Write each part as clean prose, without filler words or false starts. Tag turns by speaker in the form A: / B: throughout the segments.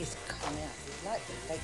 A: He's coming out. He's like the lake.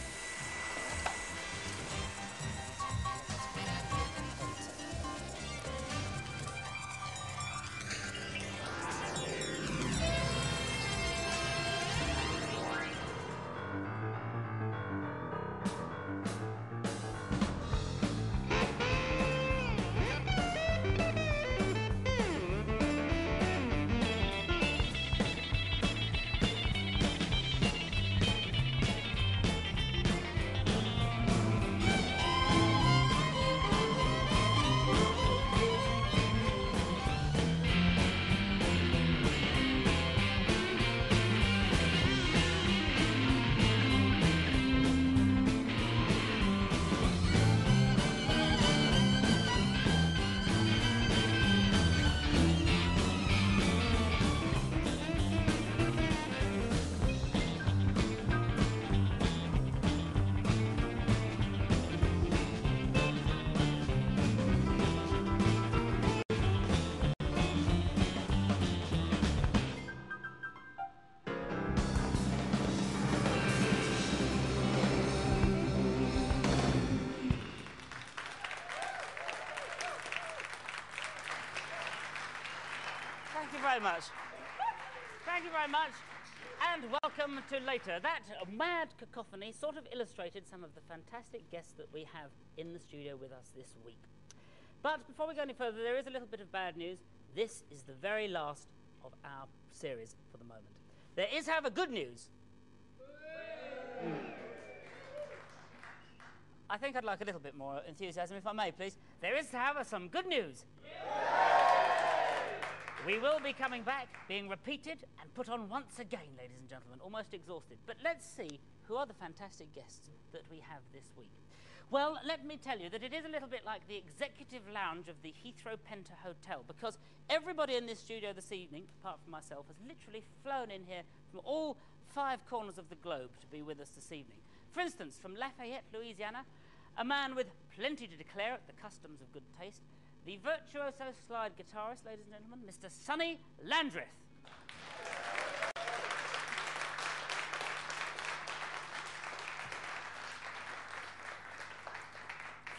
B: Thank you very much. Thank you very much. And welcome to Later. That mad cacophony sort of illustrated some of the fantastic guests that we have in the studio with us this week. But before we go any further, there is a little bit of bad news. This is the very last of our series for the moment. There is, however, good news. I think I'd like a little bit more enthusiasm, if I may, please. There is, however, some good news. We will be coming back, being repeated and put on once again, ladies and gentlemen, almost exhausted. But let's see who are the fantastic guests that we have this week. Well, let me tell you that it is a little bit like the executive lounge of the Heathrow Penta Hotel, because everybody in this studio this evening, apart from myself, has literally flown in here from all 5 corners of the globe to be with us this evening. For instance, from Lafayette, Louisiana, a man with plenty to declare at the customs of good taste, the virtuoso slide guitarist, ladies and gentlemen, Mr. Sonny Landreth.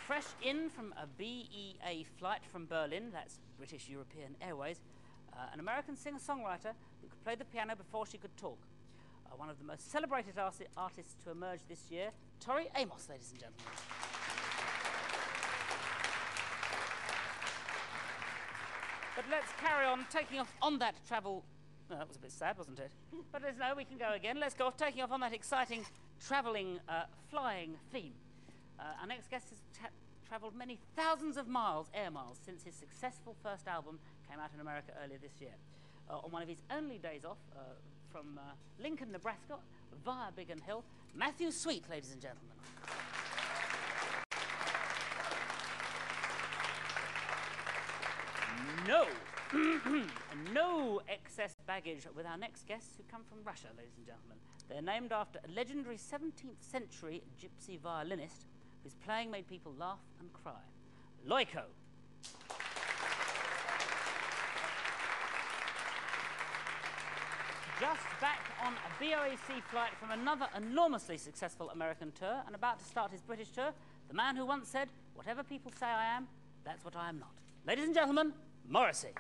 B: Fresh in from a BEA flight from Berlin, that's British European Airways, an American singer-songwriter who could play the piano before she could talk. One of the most celebrated artists to emerge this year, Tori Amos, ladies and gentlemen. But let's carry on, taking off on that travel... Oh, that was a bit sad, wasn't it? But there's no, we can go again. Let's go off, taking off on that exciting, travelling, flying theme. Our next guest has travelled many thousands of miles, air miles, since his successful first album came out in America earlier this year. On one of his only days off, from Lincoln, Nebraska, via Biggin Hill, Matthew Sweet, ladies and gentlemen. No, no excess baggage with our next guests who come from Russia, ladies and gentlemen. They're named after a legendary 17th century gypsy violinist whose playing made people laugh and cry. Loiko. Just back on a BOAC flight from another enormously successful American tour and about to start his British tour, the man who once said, "Whatever people say I am, that's what I am not." Ladies and gentlemen, Morrissey.